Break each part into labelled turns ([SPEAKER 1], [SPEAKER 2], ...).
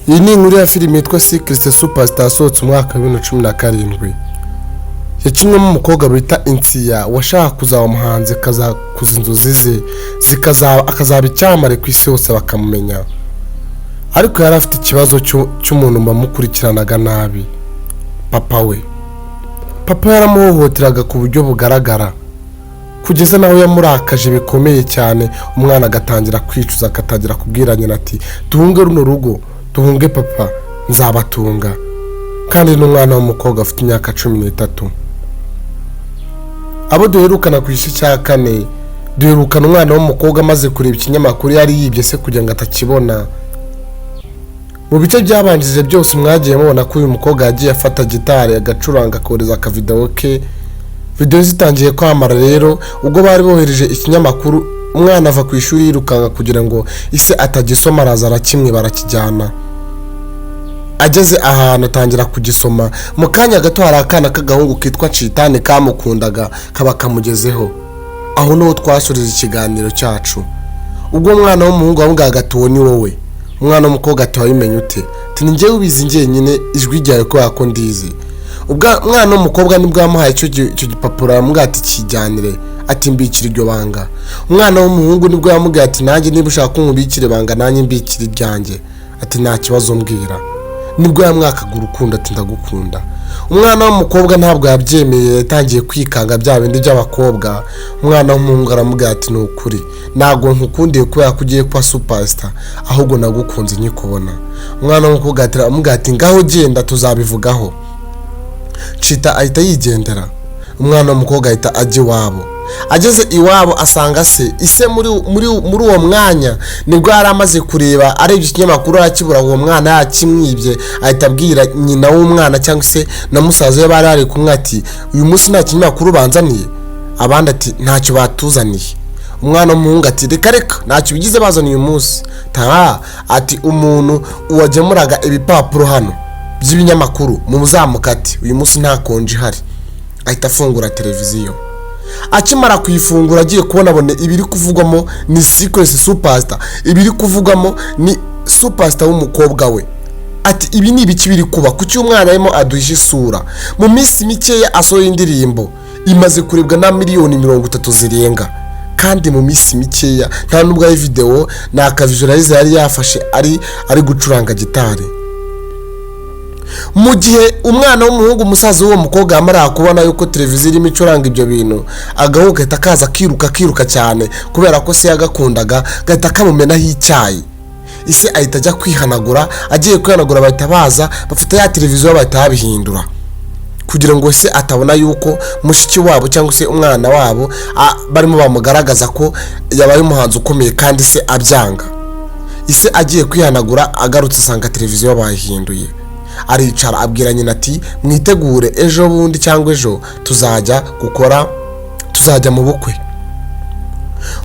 [SPEAKER 1] Iyi ni inkuru ya filime yitwa Secret Superstar yasohotse umwaka wa 2017. Yakinwemo umukobwa bita Insiya washaka kuzaba umuhanzi akazakuza inzozi ze akazaba icyamamare ku isi hose bakamumenya. Ariko yari afite ikibazo cy'umuntu bamukurikiranaga nabi, papa we. Papa yaramuhohoteraga ku buryo bugaragara kugeza nawe yamurakaje bikomeye cyane. Umwana agatangira kwicuza, akatangira kubwira nyina ati duhunge runo rugo, duhunge papa, nzabatunga. Kandi n'umwana w'umukobwa afite imyaka 13. Abo duherukana ku isi cya 4 duherukana umwana w'umukobwa amaze kureba ikinyamakuru yari yibye se kugira ngo atakibona. Mu bice byabanjije byose mwagiye mubona ko uyu mukobwa yagiye afata gitari agacuranga akoreza akavideo ke. Video zitangiye kwamara rero ubwo bari bohereje ikinyamakuru, umwana ava ku ishuri yirukanga kugira ngo ise atagisoma, araza arakimwe barakijyana. Ageze ahantu atangira kugisoma, mu kanya gato hari akana k'agahungu kitwa Citane kamukundaga kaba kamugezeho. Aho no twasuriza ikiganiro cyacu. Ubwo umwana w'umuhungu wamubwaga ati uwo ni wowe. Umwana w'umukobwa ati wabimenye ute? Ati njye ubizi njye nyine ijwi ryawe ko yako ndizi. Ubwo umwana w'umukobwa nibwo yamuhaye icyo gipapuro yamubwira ati kijyanire, ati mbikira iryo banga. Umwana w'umuhungu nibwo yamubwira ati nanjye niba ushaka kumbikira banga nanjye mbikira iryanjye, ati nta kibazo mbwira. Nibwo yamwakaga urukundo ati ndagukunda. Umwana w'umukobwa ntabwo yabyemeye, yatangiye kwikanga bya bindi by'abakobwa. Umwana w'umuhungu aramubwira ati nukuri ntago nkukundiye kubera ko ugiye kwa superstar, ahubwo nagukunze nyikubona. Umwana w'umukobwa aramubwira ati ngaho genda tuzabivugaho. Cita ahita yigendera. Umwana w'umukobwa ahita ajya iwabo. Ageze iwabo asanga se ise muri uwo mwanya nibwo yari amaze kureba arebye ikinyamakuru akibura uwo mwana yakimwibye. Ahita abwira nyina w'umwana cyangwa se na musaza we bari ari kumwe ati uyu munsi nta kinyamakuru banzaniye. Abandi ati ntacyo batuzaniye. Umwana w'umuhungu ati reka ntacyo bigize bazaniye uyu munsi. Ati umuntu uwagemuraga ibipapuro hano by'ibinyamakuru mu muzamukati uyu munsi nta konje ihari. Ahita afungura televiziyo. Akimara kuyifungura agiye kubona ibiri kuvugwamo ni Secret Superstar, ibiri kuvugwamo ni superstar w'umukobwa we. Ati ibi ni ibiki biri kuba kuki umwana arimo aduhisha isura. Mu minsi mikeya asohoye indirimbo imaze kurebwa na miliyoni 30 zirenga, kandi mu minsi mikeya nta nubwo ari video na akavisualize yari yafashe ari gucuranga gitari. Mu gihe umwana w'umuhungu musaza w'uwo mukobwa yamara kubona yuko televiziyo irimo icuranga ibyo bintu, agahugu gahita kaza kiruka cyane kubera ko se yagakundaga, gahita kamumenaho icyayi. Ise ahita ajya kwihanagura, agiye kwihanagura bahita baza bafata ya televiziyo bahita babihindura kugira ngo se atabona yuko mushiki wabo cyangwa se umwana wabo barimo bamugaragaza ko yabaye umuhanzi ukomeye kandi se abyanga. Ise agiye kwihanagura agarutse asanga televiziyo bayihinduye. Aricara abwira nyina ati mwitegure ejo bundi cyangwa ejo tuzajya mu bukwe.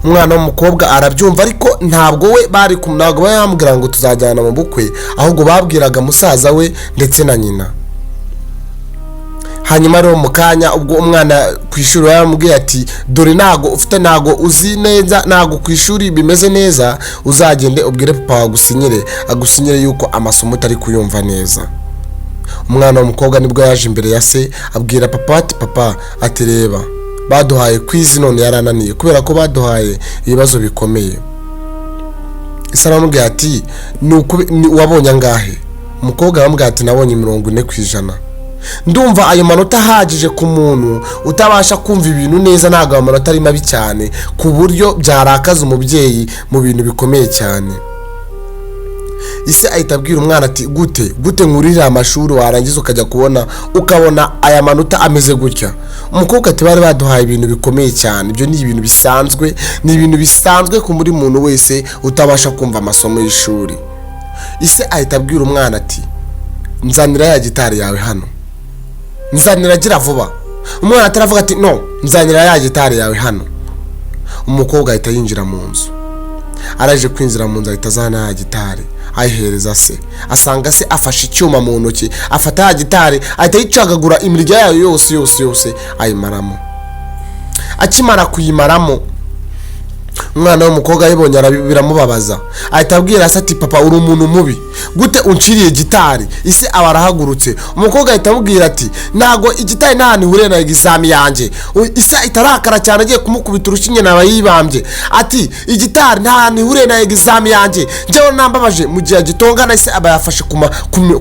[SPEAKER 1] Umwana w'umukobwa arabyumva ariko ntabwo we ntabwo bayambwira ngo tuzajyana mu bukwe, ahubwo babwiraga musaza we ndetse na nyina. Hanyuma rero mu kanya ubwo umwana ku ishuri yaramubwiye ati dore ntago uzi neza, ntago ku ishuri bimeze neza, uzagende ubwire papa agusinyire yuko amasomo utari kuyumva neza. Umwana w'umukobwa nibwo yaje imbere ya se abwira papa ati papa ati reba baduhaye kwizi none yarananiye kubera ko baduhaye ibibazo bikomeye. Isa aramubwira ati wabonye angahe? Umukobwa aramubwira ati nabonye 40%. Ndumva ayo manota ahagije ku muntu utabasha kumva ibintu neza, ntago amanota ari mabi cyane ku buryo byarakaza umubyeyi mu bintu bikomeye cyane. Ise ahita abwira umwana ati gute nkurira amashuri warangiza ukajya ukabona aya manota ameze gutya. Umukobwa ati bari baduhaye ibintu bikomeye cyane, ibyo ni ibintu bisanzwe ku muri muntu wese utabasha kumva amasomo y'ishuri. Ise ahita abwira umwana ati nzanira ya gitari yawe hano, nzanira gira vuba. Umwana ataravuga ati no nzanira ya gitari yawe hano. Umukobwa ahita yinjira mu nzu. Araje kwinjira mu nzu ahita azana ya gitari ayihereza se, asanga se afashe icyuma mu ntoki, afata ya gitari ahita yicagagura imirya yayo yose ayimaramo. Akimara kuyimaramo umwana w'umukobwa yibonye biramubabaza, ahita abwira se ati papa uri umuntu mubi gute unciriye gitari. ise aba arahagurutse, umukobwa ahita amubwira ati ntago igitari nta hantu ihuriye na egizami yanjye. ise itarakara cyane agiye kumukubita urushinge naba yibambye ati igitari nta hantu ihuriye na egizami yanjye, njyewe nambabaje. mu gihe agitongana ise aba yafashe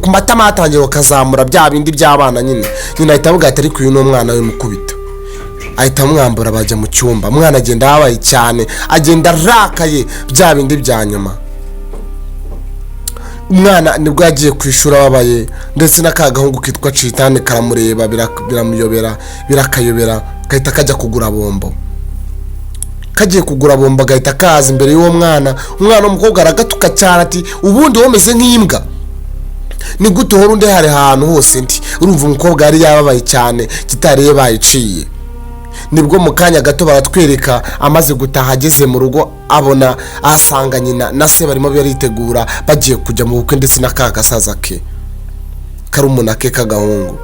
[SPEAKER 1] ku matama yatangiye bakazamura bya bindi by'abana nyine ahita avuga ati ariko uyu ni umwana w'umukubita. ahita amwambura bajya mu cyumba, umwana agenda habaye cyane, agenda arakaye bya bindi bya nyuma. umwana nibwo yagiye ku ishuri ababaye, ndetse n'akagahungu kitwa Citane karamureba biramuyobera birakayobera, gahita kajya kugura bombo. kagiye kugura bombo gahita kaza imbere y'uwo mwana w'umukobwa aragatuka cyane ati ubundi womeze nk'imbwa, ni gute uhora undi hari ahantu hose ndi. urumva umukobwa yari yababaye cyane, gitari ye bayiciye. nibwo mu kanya gato baratwereka amaze gutaha, ageze mu rugo abona ahasanga nyina na se barimo baritegura bagiye kujya mu bukwe, ndetse n'aka gasaza ke karumuna ke k'agahungu.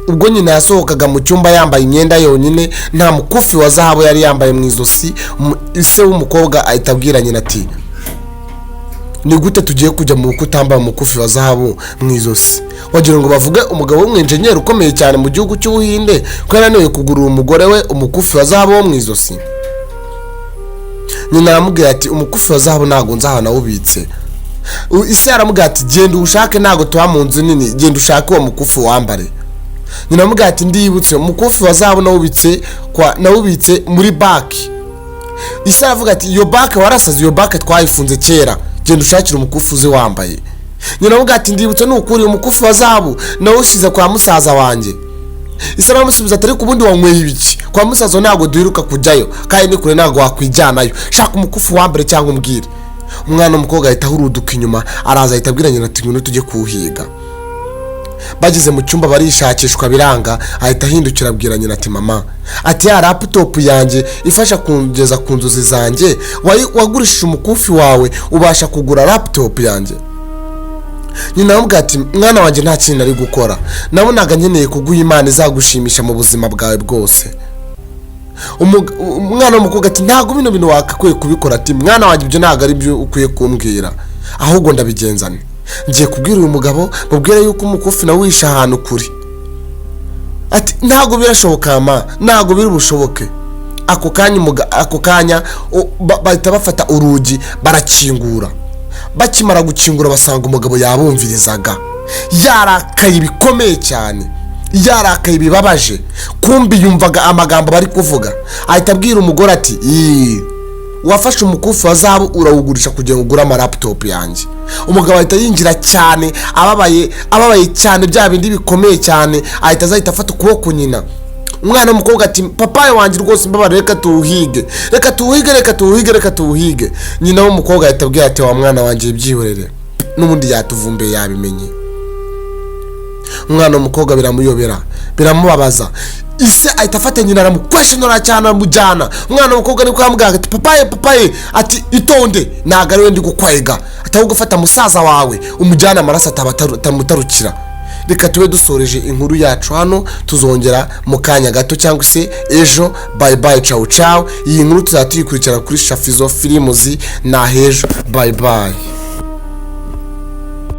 [SPEAKER 1] ubwo nyina yasohokaga mu cyumba yambaye imyenda yonyine, nta mukufi wa zahabu yari yambaye mu izosi. ise w'umukobwa ahita abwira nyina ati ni gute tugiye kujya mu bukwe utambaye umukufi wa zahabu mu izosi? wagira ngo bavuge umugabo w'umwenjenyeri ukomeye cyane mu gihugu cy'Ubuhinde ko yananiwe kugurira umugore we umukufi wa zahabu wo mu izosi. nyina aramubwira ati umukufi wa zahabu ntago nzaho nawubitse. ise aramubwira ati genda ushake, ntago tuba mu nzu nini, genda ushake uwo mukufi wambare. nyina aramubwira ati ndibutse umukufi wa zahabu nawubitse muri baki. ise aravuga ati iyo baki warasaze, iyo baki twayifunze kera, genda ushakira umukufi uzi wambaye. nyina aramubwira ati ndibutse nukuri umukufi wa zahabu nawushyize kwa musaza wanjye. ise aramusubiza ati ariko ubundi wanyweye ibiki? kwa musaza ntabwo duheruka kujyayo kandi ni kure, ntabwo wakwijyanayo, shaka umukufi wambere cyangwa umbwire. umwana w'umukobwa ahita ahuruduka inyuma, araza ahita abwira nyina ati ngwino tujye kuwuhiga. bageze mu cyumba barishakishwa biranga, ahita ahindukira abwira nyina ati mama, ati ya laptop yanjye ifasha kungeza ku nzozi zanjye wagurishije umukufi wawe ubasha kugura laptop yanjye. nyina aramubwira ati mwana wanjye nta kintu ari gukora, nabonaga nkeneye kuguha Imana izagushimisha mu buzima bwawe bwose. umwana w'umukobwa ati ntabwo bino bintu wakakwiye kubikora, ati mwana wanjye ibyo ntabwo ari byo ukwiye kumbwira, ahubwo ndabigenzane. ngiye kubwira uyu mugabo mubwire yuko umukufi nawisha ahantu kuri. ati ntabwo birashoboka ma, ntabwo biri bushoboke. ako kanya bahita bafata urugi barakingura. bakimara gukingura basanga umugabo yabumvirizaga, yarakaye bikomeye cyane, yarakaye bibabaje, kumbi yumvaga amagambo bari kuvuga. ahita abwira umugore ati wafashe umukufi wa zahabu urawugurisha kugira ngo ugure laptop yanjye. umugabo ahita yinjira cyane ababaye cyane, bya bindi bikomeye cyane. ahita afata ukuboko nyina. umwana w'umukobwa ati papa wanjye rwose mbabare, reka tuwuhige. nyina w'umukobwa ahita abwira ati wa mwana wanjye byihorere, n'ubundi yatuvumbeye yabimenye. umwana w'umukobwa biramuyobera biramubabaza. ise ahita afata nyina aramukweshenura cyane aramujyana. umwana w'umukobwa niko yamubwira ati papaye ati itonde, ntabwo ari we ndi gukwega, atahubwo gufata musaza wawe umujyana amaraso atamutarukira. reka tube dusoreje inkuru yacu hano, tuzongera mu kanya gato cyangwa se ejo. bye bye, ciao ciao. iyi nkuru tuzayikurikirana kuri Shafizo Films na hejo. bye bye.